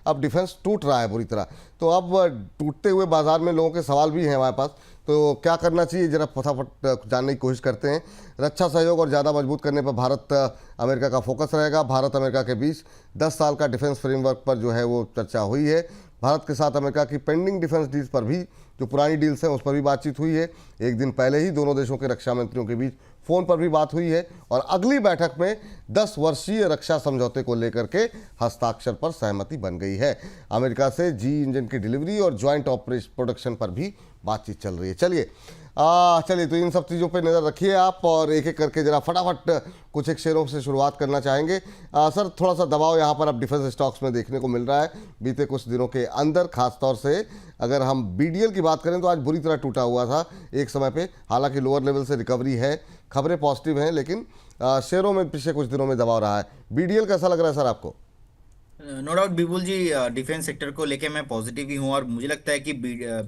अब डिफेंस टूट रहा है बुरी तरह। तो अब टूटते हुए बाजार में लोगों के सवाल भी हैं हमारे पास, तो क्या करना चाहिए जरा फटाफट जानने की कोशिश करते हैं। रक्षा सहयोग और ज़्यादा मजबूत करने पर भारत अमेरिका का फोकस रहेगा। भारत अमेरिका के बीच 10 साल का डिफेंस फ्रेमवर्क पर जो है वो चर्चा हुई है। भारत के साथ अमेरिका की पेंडिंग डिफेंस डील्स पर भी, जो पुरानी डील्स हैं उस पर भी बातचीत हुई है। एक दिन पहले ही दोनों देशों के रक्षा मंत्रियों के बीच फ़ोन पर भी बात हुई है और अगली बैठक में 10 वर्षीय रक्षा समझौते को लेकर के हस्ताक्षर पर सहमति बन गई है। अमेरिका से जी इंजन की डिलीवरी और ज्वाइंट ऑपरेशन प्रोडक्शन पर भी बातचीत चल रही है। चलिए तो इन सब चीज़ों पे नज़र रखिए आप, और एक एक करके जरा फटाफट कुछ एक शेयरों से शुरुआत करना चाहेंगे। सर थोड़ा सा दबाव यहाँ पर अब डिफेंस स्टॉक्स में देखने को मिल रहा है बीते कुछ दिनों के अंदर। खासतौर से अगर हम बीडीएल की बात करें तो आज बुरी तरह टूटा हुआ था एक समय पे, हालांकि लोअर लेवल से रिकवरी है, खबरें पॉजिटिव हैं, लेकिन शेयरों में पिछले कुछ दिनों में दबाव रहा है। बीडीएल कैसा लग रहा है सर आपको? नो डाउट विपुल जी, डिफेंस सेक्टर को लेके मैं पॉजिटिव ही हूँ और मुझे लगता है कि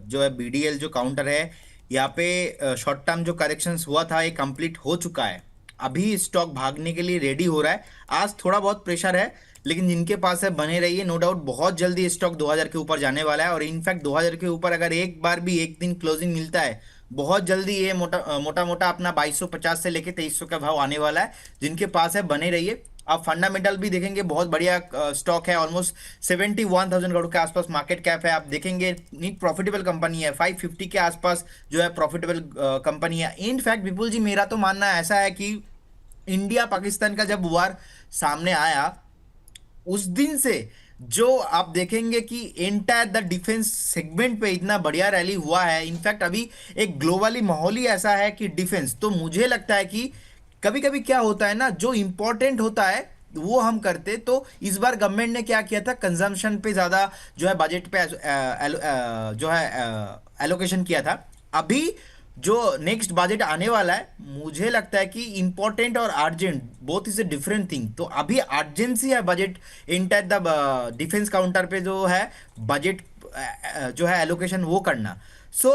जो है बीडीएल जो काउंटर है यहाँ पे शॉर्ट टर्म जो करेक्शंस हुआ था ये कंप्लीट हो चुका है। अभी स्टॉक भागने के लिए रेडी हो रहा है। आज थोड़ा बहुत प्रेशर है, लेकिन जिनके पास है बने रहिए। नो डाउट बहुत जल्दी स्टॉक 2000 के ऊपर जाने वाला है और इनफैक्ट 2000 के ऊपर अगर एक बार भी एक दिन क्लोजिंग मिलता है, बहुत जल्दी ये मोटा मोटा अपना 2250 से लेके 2300 का भाव आने वाला है। जिनके पास है बने रहिए। आप फंडामेंटल भी देखेंगे, बहुत बढ़िया स्टॉक है। ऑलमोस्ट 71,000 करोड़ के आसपास मार्केट कैप है। आप देखेंगे नीट प्रॉफिटेबल कंपनी है, 550 के आसपास जो है प्रॉफिटेबल कंपनी है। इनफैक्ट विपुल जी मेरा तो मानना ऐसा है कि इंडिया पाकिस्तान का जब वार सामने आया उस दिन से जो आप देखेंगे कि एंटायर द डिफेंस सेगमेंट पे इतना बढ़िया रैली हुआ है। इनफैक्ट अभी एक ग्लोबली माहौल ही ऐसा है कि डिफेंस, तो मुझे लगता है कि कभी कभी क्या होता है ना, जो इंपॉर्टेंट होता है वो हम करते। तो इस बार गवर्नमेंट ने क्या किया था, कंजम्पशन पे ज्यादा जो है बजट पे जो है एलोकेशन किया था। अभी जो नेक्स्ट बजट आने वाला है, मुझे लगता है कि इंपॉर्टेंट और urgent both is a different thing. तो अभी अर्जेंसी है budget enter the defence counter पे जो है बजट जो है एलोकेशन वो करना। सो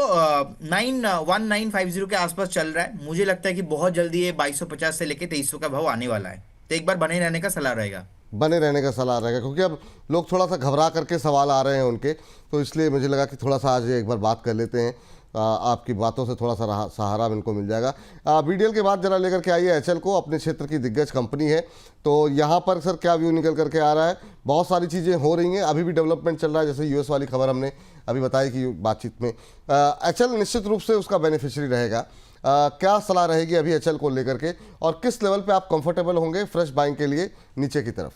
1950 के आसपास चल रहा है। मुझे लगता है कि बहुत जल्दी ये 2250 से लेके 2300 का भाव आने वाला है। तो एक बार बने रहने का सलाह रहेगा। बने रहने का सलाह रहेगा, क्योंकि अब लोग थोड़ा सा घबरा करके सवाल आ रहे हैं उनके, तो इसलिए मुझे लगा कि थोड़ा सा आज एक बार बात कर लेते हैं। आपकी बातों से थोड़ा सा सहारा इनको मिल जाएगा। बीडीएल के बाद जरा लेकर के आइए एचएल को, अपने क्षेत्र की दिग्गज कंपनी है। तो यहाँ पर सर क्या व्यू निकल करके आ रहा है? बहुत सारी चीज़ें हो रही हैं, अभी भी डेवलपमेंट चल रहा है, जैसे यूएस वाली खबर हमने अभी बताई कि बातचीत में एचएल निश्चित रूप से उसका बेनिफिशियरी रहेगा। क्या सलाह रहेगी अभी एचएल को लेकर के, और किस लेवल पे आप कंफर्टेबल होंगे फ्रेश बाइंग के लिए नीचे की तरफ?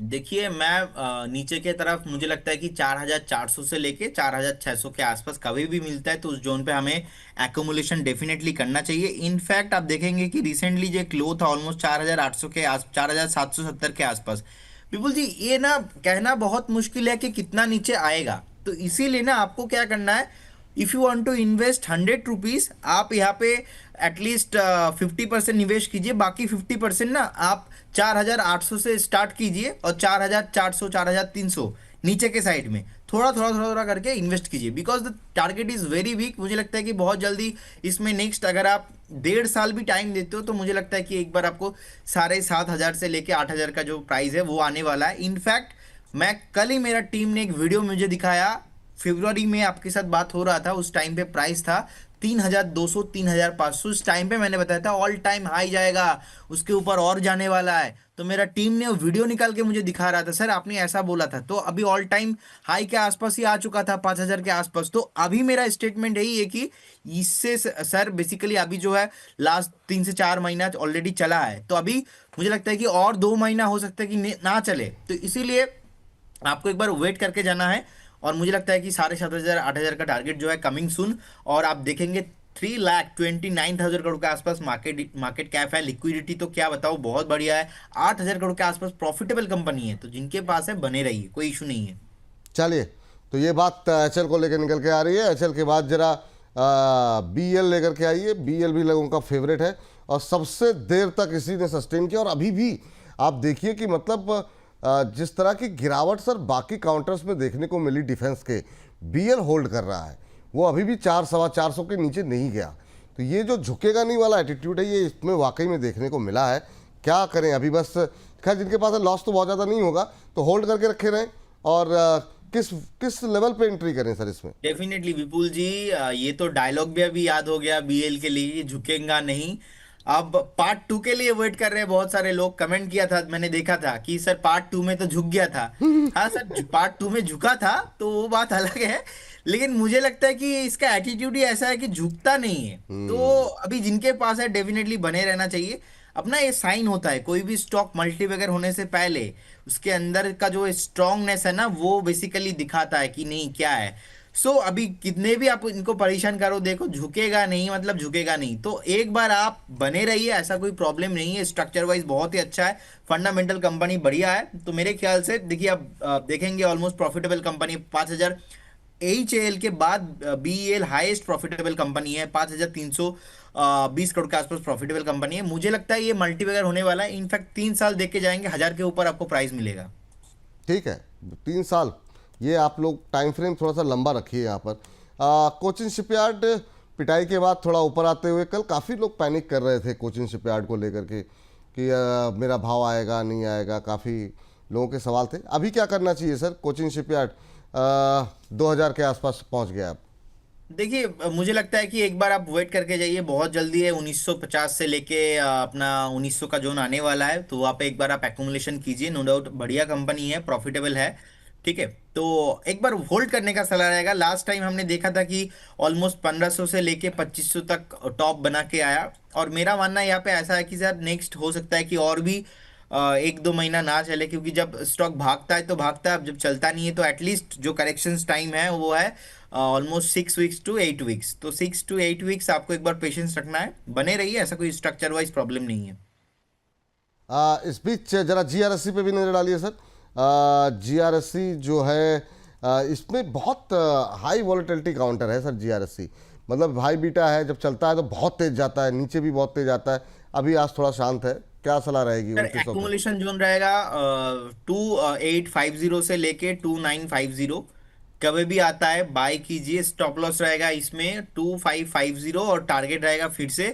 देखिए मैं नीचे के तरफ मुझे लगता है कि 4400 से लेके 4600 के आसपास कभी भी मिलता है तो उस जोन पे हमें एकोमुलेशन डेफिनेटली करना चाहिए। इनफैक्ट आप देखेंगे कि रिसेंटली जो क्लो था ऑलमोस्ट 4800 के आस 4770 के आसपास। विपुल जी ये ना कहना बहुत मुश्किल है कि कितना नीचे आएगा, तो इसीलिए ना आपको क्या करना है, if you want to invest 100 rupees, आप यहाँ पे एटलीस्ट 50% निवेश कीजिए। बाकी 50% ना आप 4800 से स्टार्ट कीजिए और 4400 4300 नीचे के साइड में थोड़ा थोड़ा थोड़ा थोड़ा करके इन्वेस्ट कीजिए। Because the target is very weak. मुझे लगता है कि बहुत जल्दी इसमें नेक्स्ट अगर आप 1.5 साल भी टाइम देते हो तो मुझे लगता है कि एक बार आपको 7,500 से लेके 8,000 का जो प्राइस है वो आने वाला है। इनफैक्ट मैं कल ही मेरा टीम ने एक वीडियो मुझे दिखाया, फरवरी में आपके साथ बात हो रहा था, उस टाइम पे प्राइस था 3,200 3,500। उस टाइम पे मैंने बताया था ऑल टाइम हाई जाएगा, उसके ऊपर और जाने वाला है। तो मेरा टीम ने वो वीडियो निकाल के मुझे दिखा रहा था, सर आपने ऐसा बोला था। तो अभी ऑल टाइम हाई के आसपास ही आ चुका था, 5,000 के आसपास। तो अभी मेरा स्टेटमेंट यही है कि इससे सर बेसिकली अभी जो है लास्ट 3 से 4 महीना ऑलरेडी चला है, तो अभी मुझे लगता है कि और 2 महीना हो सकता है कि ना चले। तो इसीलिए आपको एक बार वेट करके जाना है। और मुझे लगता है कि 7,500 8,000 का टारगेट जो है कमिंग सुन। और आप देखेंगे 3,29,000 करोड़ के आसपास मार्केट कैप है। लिक्विडिटी तो क्या बताओ बहुत बढ़िया है, 8,000 करोड़ के आसपास प्रॉफिटेबल कंपनी है। तो जिनके पास है बने रहिए, कोई इशू नहीं है। चलिए तो ये बात एचएल को लेकर निकल के आ रही है। एचएल के बाद जरा बीएल लेकर के आइए। बीएल भी लोगों का फेवरेट है और सबसे देर तक इसी ने सस्टेन किया, और अभी भी आप देखिए कि मतलब जिस तरह की गिरावट सर बाकी काउंटर्स में देखने को मिली डिफेंस के, बीएल होल्ड कर रहा है। वो अभी भी 400-425 के नीचे नहीं गया। तो ये जो झुकेगा नहीं वाला एटीट्यूड है, ये इसमें वाकई में देखने को मिला है। क्या करें अभी, बस खैर जिनके पास लॉस तो बहुत ज़्यादा नहीं होगा तो होल्ड करके रखे रहें। और किस किस लेवल पे एंट्री करें सर इसमें? डेफिनेटली विपुल जी, ये तो डायलॉग भी अभी याद हो गया बीएल के लिए, झुकेगा नहीं। अब पार्ट टू के लिए वेट कर रहे हैं बहुत सारे लोग। कमेंट किया था, मैंने देखा था कि सर पार्ट टू में तो झुक गया था। हाँ सर, पार्ट टू में झुका था तो वो बात अलग है, लेकिन मुझे लगता है कि इसका एटीट्यूड ही ऐसा है कि झुकता नहीं है। तो अभी जिनके पास है डेफिनेटली बने रहना चाहिए। अपना ये साइन होता है कोई भी स्टॉक मल्टीबैगर होने से पहले, उसके अंदर का जो स्ट्रांगनेस है ना, वो बेसिकली दिखाता है कि नहीं क्या है। अभी कितने भी आप इनको परेशान करो, देखो झुकेगा नहीं, मतलब झुकेगा नहीं। तो एक बार आप बने रहिए, ऐसा कोई प्रॉब्लम नहीं है। स्ट्रक्चर वाइज बहुत ही अच्छा है, फंडामेंटल कंपनी बढ़िया है। तो मेरे ख्याल से देखिए, आप देखेंगे ऑलमोस्ट प्रॉफिटेबल कंपनी 5,000। एच के बाद बीईएल हाईएस्ट प्रॉफिटेबल कंपनी है, 5,320 करोड़ के आसपास प्रॉफिटेबल कंपनी है। मुझे लगता है ये मल्टीबैगर होने वाला है। इनफैक्ट 3 साल देख के जाएंगे, 1,000 के ऊपर आपको प्राइस मिलेगा। ठीक है, 3 साल, ये आप लोग टाइम फ्रेम थोड़ा सा लंबा रखिए यहाँ पर। कोचिन शिपयार्ड पिटाई के बाद थोड़ा ऊपर आते हुए, कल काफ़ी लोग पैनिक कर रहे थे कोचिन शिपयार्ड को लेकर के कि मेरा भाव आएगा नहीं आएगा, काफ़ी लोगों के सवाल थे। अभी क्या करना चाहिए सर? कोचिन शिपयार्ड 2,000 के आसपास पहुँच गया अब। देखिए, मुझे लगता है कि एक बार आप वेट करके जाइए, बहुत जल्दी है। 1950 से लेके अपना 1900 का जोन आने वाला है, तो वहाँ पे एक बार आप एक्यूमुलेशन कीजिए। नो डाउट बढ़िया कंपनी है, प्रॉफिटेबल है। ठीक है, तो एक बार होल्ड करने का सलाह रहेगा। लास्ट टाइम हमने देखा था कि ऑलमोस्ट 1,500 से लेके 2,500 तक टॉप बना के आया। और मेरा मानना यहाँ पे ऐसा है कि सर नेक्स्ट हो सकता है कि और भी 1-2 महीना ना चले, क्योंकि जब स्टॉक भागता है तो भागता है, अब जब चलता नहीं है तो एटलीस्ट जो करेक्शन टाइम है वो है ऑलमोस्ट 6 वीक्स to 8 वीक्स। तो 6 to 8 वीक्स आपको एक बार पेशेंस रखना है, बने रहिए, ऐसा कोई स्ट्रक्चर वाइज प्रॉब्लम नहीं है। इस बीच जरा जीआरएससी पे भी नजर डालिए सर। जीआरएससी जो है इसमें बहुत हाई वॉलेटिलिटी काउंटर है सर जीआरएससी। मतलब हाई बीटा है, जब चलता है तो बहुत तेज जाता है, नीचे भी बहुत तेज आता है। अभी आज थोड़ा शांत है, क्या सलाह रहेगी सर 2900 पे? एक्यूमुलेशन जोन रहेगा 2,850 से लेके 2,950। कभी भी आता है बाय कीजिए। स्टॉप लॉस रहेगा इसमें 2,550, और टारगेट रहेगा फिर से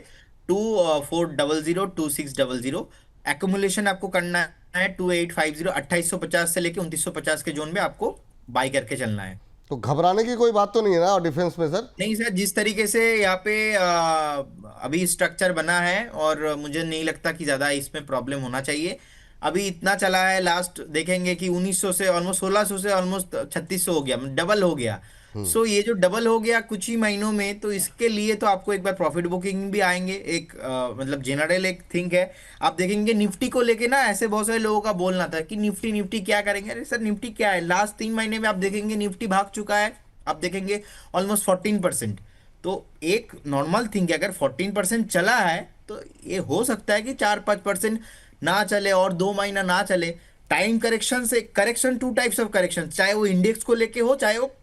2,400 2,600। एक्यूमुलेशन आपको करना है 2,850, 2,850 से लेके 2,950 के जोन में आपको बाय करके चलना है। तो घबराने की कोई बात तो नहीं है ना और डिफेंस में सर? नहीं सर, जिस तरीके से यहाँ पे अभी स्ट्रक्चर बना है, और मुझे नहीं लगता कि ज्यादा इसमें प्रॉब्लम होना चाहिए। अभी इतना चला है, लास्ट देखेंगे कि 1900 से ऑलमोस्ट 1,600 से ऑलमोस्ट 3,600 हो गया, डबल हो गया। ये जो डबल हो गया कुछ ही महीनों में, तो इसके लिए तो आपको एक बार प्रॉफिट बुकिंग भी आएंगे। एक मतलब जनरल एक थिंक है। आप देखेंगे निफ्टी को लेके ना, ऐसे बहुत सारे लोगों का बोलना था कि निफ्टी निफ्टी क्या करेंगे। अरे सर, निफ्टी क्या है, लास्ट 3 महीने में आप देखेंगे निफ्टी भाग चुका है। आप देखेंगे ऑलमोस्ट 14%। तो एक नॉर्मल थिंग है, अगर 14% चला है तो ये हो सकता है कि 4-5% ना चले और 2 महीना ना चले। टाइम करेक्शन से, correction two types of correction, चाहे वो इंडेक्स को लेके हो चाहे वो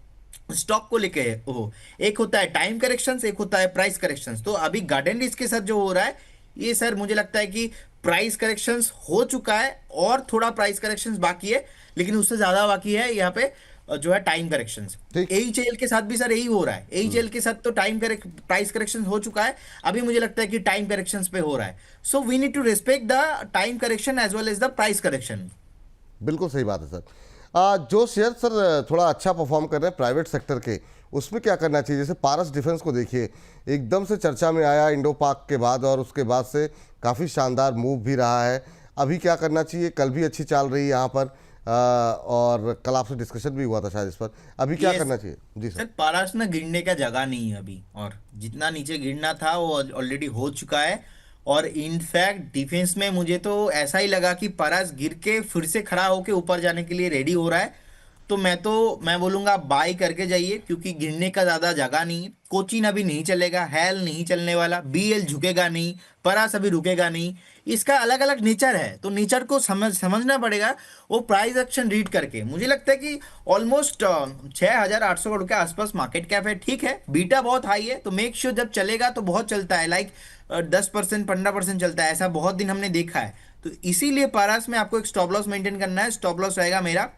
स्टॉक को लेके हो। एक होता है टाइम करेक्शंस, एक होता है प्राइस करेक्शंस। तो अभी गार्डन रिस्क के साथ जो हो रहा है, ये सर मुझे लगता है कि प्राइस करेक्शंस हो चुका है और थोड़ा प्राइस करेक्शंस बाकी है, लेकिन उससे ज्यादा बाकी है यहाँ पे जो है टाइम करेक्शंस। ठीक। एचएल के साथ भी सर यही हो रहा है। एचएल के साथ तो प्राइस करेक्शन हो चुका है, अभी मुझे लगता है कि टाइम करेक्शंस पे हो रहा है। So we need to respect the time correction as well as the price correction. बिल्कुल सही बात है सर। जो शेयर सर थोड़ा अच्छा परफॉर्म कर रहे हैं प्राइवेट सेक्टर के, उसमें क्या करना चाहिए? जैसे पारस डिफेंस को देखिए, एकदम से चर्चा में आया इंडो पाक के बाद, और उसके बाद से काफ़ी शानदार मूव भी रहा है। अभी क्या करना चाहिए? कल भी अच्छी चाल रही है यहाँ पर, और कल आपसे डिस्कशन भी हुआ था शायद इस पर। अभी क्या करना चाहिए? जी सर। सर पारस में गिरने का जगह नहीं है अभी, और जितना नीचे गिरना था वो ऑलरेडी हो चुका है। और इनफैक्ट डिफेंस में मुझे तो ऐसा ही लगा कि पारस गिर के फिर से खड़ा होके ऊपर जाने के लिए रेडी हो रहा है। तो मैं बोलूंगा बाय करके जाइए, क्योंकि गिरने का ज्यादा जगह नहीं है। कोचिन अभी नहीं चलेगा, हेल नहीं चलने वाला, बीएल झुकेगा नहीं, परास अभी रुकेगा नहीं। इसका अलग अलग नेचर है, तो नेचर को समझना पड़ेगा। वो प्राइस एक्शन रीड करके मुझे लगता है कि ऑलमोस्ट 6,800 करोड़ के आसपास मार्केट कैप है। ठीक है, बीटा बहुत हाई है, तो मेक श्योर जब चलेगा तो बहुत चलता है, लाइक 10% 15% चलता है, ऐसा बहुत दिन हमने देखा है। तो इसीलिए पारास में आपको एक स्टॉप लॉस मेंटेन करना है। स्टॉप लॉस रहेगा मेरा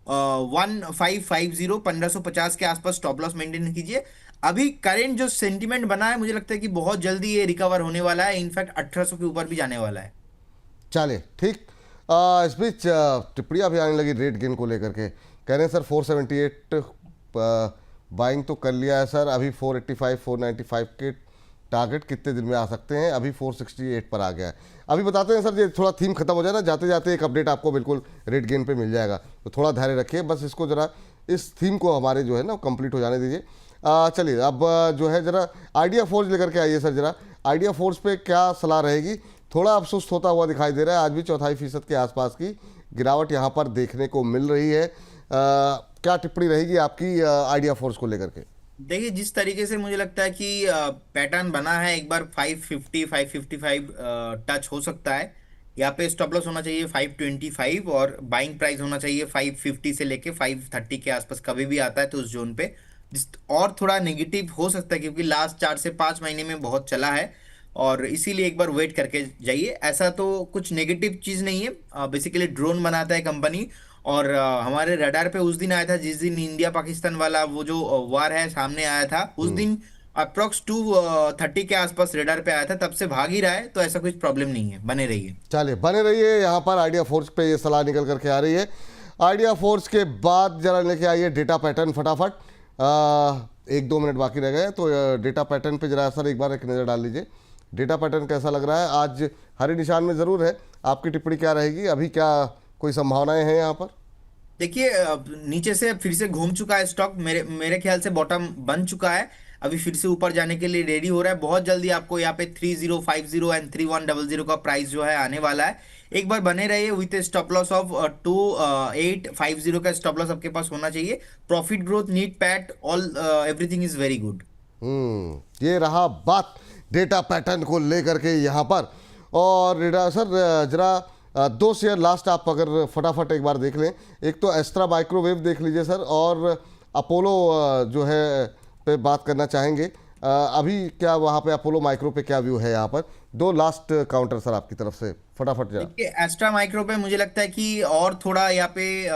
1,550, 1,550 के आसपास स्टॉप लॉस मेंटेन कीजिए। अभी करंट जो सेंटीमेंट बना है, मुझे लगता है कि बहुत जल्दी ये रिकवर होने वाला है। इनफैक्ट 1,800 के ऊपर भी जाने वाला है। चलिए ठीक। इस बीच टिप्पणियाँ भी आने लगी रेट गेन को लेकर के। कह रहे हैं सर 478 बाइंग तो कर लिया है सर, अभी 485 495 के टारगेट कितने दिन में आ सकते हैं? अभी 468 पर आ गया है। अभी बताते हैं सर, ये थोड़ा थीम खत्म हो जाए ना, जाते जाते एक अपडेट आपको बिल्कुल रेट गेन पे मिल जाएगा, तो थोड़ा धैर्य रखिए, बस इसको जरा इस थीम को हमारे जो है ना कंप्लीट हो जाने दीजिए। चलिए अब जो है जरा आइडिया फोर्स लेकर के आइए सर, जरा आइडिया फोर्स पे क्या सलाह रहेगी? थोड़ा अब सुस्त होता हुआ दिखाई दे रहा है, आज भी 4.25% के आसपास की गिरावट यहाँ पर देखने को मिल रही है। क्या टिप्पणी रहेगी आपकी आइडिया फोर्स को लेकर के? देखिए, जिस तरीके से मुझे लगता है कि पैटर्न बना है, एक बार 550 555 टच हो सकता है। यहाँ पे स्टॉप लॉस होना चाहिए 525 और बाइंग प्राइस होना चाहिए 550 से लेके 530 के आसपास, कभी भी आता है तो उस जोन पे। और थोड़ा नेगेटिव हो सकता है क्योंकि लास्ट 4 से 5 महीने में बहुत चला है, और इसीलिए एक बार वेट करके जाइए। ऐसा तो कुछ नेगेटिव चीज़ नहीं है, बेसिकली ड्रोन बनाता है कंपनी, और हमारे रडार पे उस दिन आया था जिस दिन इंडिया पाकिस्तान वाला वो जो वार है सामने आया था, उस दिन अप्रोक्स 230 के आसपास रडार पे आया था, तब से भाग ही रहा है, तो ऐसा कुछ प्रॉब्लम नहीं है। बने रहिए। चलिए बने रहिए, यहाँ पर आइडिया फोर्स पे ये सलाह निकल करके आ रही है। आइडिया फोर्स के बाद जरा लेके आइए डेटा पैटर्न फटाफट। 1-2 मिनट बाकी रह गए, तो डेटा पैटर्न पे जरा सर एक बार एक नज़र डाल लीजिए। डेटा पैटर्न कैसा लग रहा है? आज हरे निशान में ज़रूर है, आपकी टिप्पणी क्या रहेगी? अभी क्या कोई संभावनाएं हैं यहाँ पर? देखिए, नीचे से फिर से घूम चुका है स्टॉक, मेरे मेरे ख्याल से बॉटम बन चुका है, अभी फिर से ऊपर जाने के लिए रेडी हो रहा है। बहुत जल्दी आपको यहाँ पे 3050 एंड 3100 का प्राइस जो है आने वाला है। एक बार बने रहिए विथ स्टॉप लॉस ऑफ 2850 का स्टॉप लॉस आपके पास होना चाहिए। Profit growth, net PAT, all everything is very good. ये रहा बात डेटा पैटर्न को लेकर के यहाँ पर। और सर जरा 2 शेयर लास्ट आप अगर फटाफट एक बार देख लें। एक तो एस्ट्रा माइक्रोवेव देख लीजिए सर, और अपोलो जो है पे बात करना चाहेंगे। अभी क्या वहाँ पे अपोलो माइक्रो पे क्या व्यू है? यहाँ पर 2 लास्ट काउंटर सर आपकी तरफ से फटाफट जरा। देखिए, एस्ट्रा माइक्रो पे मुझे लगता है कि और थोड़ा यहाँ पे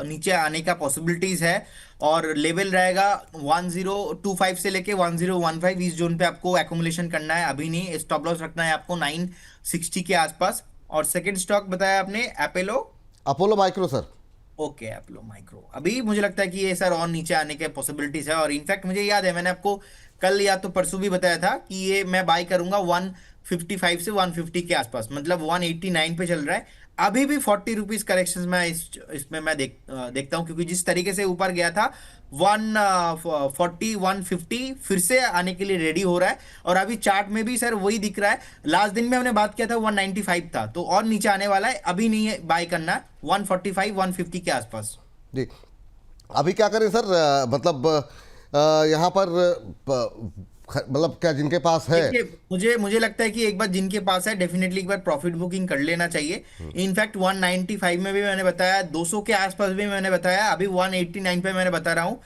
नीचे आने का पॉसिबिलिटीज है, और लेवल रहेगा 1025 से लेके 1015, इस जोन पे आपको एकोमुलेशन करना है, अभी नहीं। स्टॉप लॉस रखना है आपको 960 के आसपास। और सेकंड स्टॉक बताया आपने Apollo? Apollo micro sir. Okay, Apollo micro अभी मुझे लगता है कि ये सर और नीचे आने के पॉसिबिलिटीज है। और इनफैक्ट मुझे याद है, मैंने आपको कल या तो परसों भी बताया था कि ये मैं बाय करूंगा 155 से 150 के आसपास, मतलब 189 पे चल रहा है। अभी भी 40 रुपीज करेक्शन में इसमें मैं देखता हूँ, क्योंकि जिस तरीके से ऊपर गया था 140 150 फिर से आने के लिए रेडी हो रहा है। और अभी चार्ट में भी सर वही दिख रहा है, लास्ट दिन में हमने बात किया था 195 था, तो और नीचे आने वाला है, अभी नहीं है बाय करना, 145 150 के आसपास। जी अभी क्या करें सर? मतलब यहाँ पर मतलब क्या जिनके पास है? देखिए, मुझे मुझे लगता है कि एक बार जिनके पास है डेफिनेटली एक बार प्रॉफिट बुकिंग कर लेना चाहिए। इनफैक्ट 195 में भी मैंने बताया, 200 के आसपास भी मैंने बताया, अभी 189 पे मैंने बता रहा हूँ।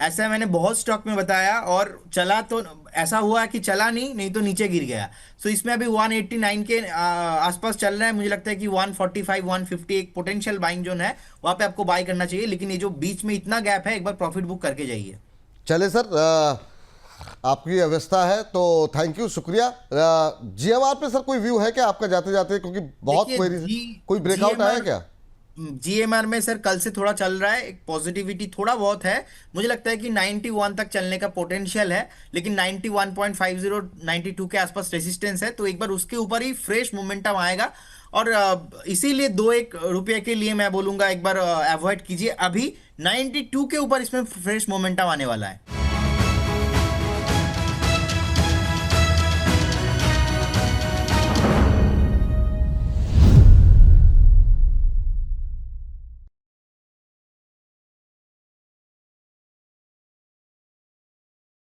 ऐसा मैंने बहुत स्टॉक में बताया, और चला तो ऐसा हुआ कि चला नहीं तो नीचे गिर गया। सो इसमें अभी 189 के आसपास चल रहा है। मुझे लगता है कि 145 150 एक पोटेंशियल बाइंग जोन है, वहां पे आपको बाय करना चाहिए, लेकिन ये जो बीच में इतना गैप है, एक बार प्रॉफिट बुक करके जाइए। चले सर, आपकी व्यवस्था है तो थैंक यू, शुक्रिया। जीएमआर पे सर कोई व्यू है क्या आपका जाते जाते? क्योंकि बहुत कोई ब्रेकआउट आया क्या? जीएमआर में सर कल से थोड़ा चल रहा है, एक पॉजिटिविटी थोड़ा बहुत है। मुझे लगता है कि 91 तक चलने का पोटेंशियल है, लेकिन 91.50 92 के आसपास रेजिस्टेंस है, तो एक बार उसके ऊपर ही फ्रेश मोमेंटम आएगा। और इसीलिए 2-1 रुपये के लिए मैं बोलूंगा एक बार अवॉइड कीजिए। अभी 92 के ऊपर इसमें फ्रेश मोमेंटम आने वाला है।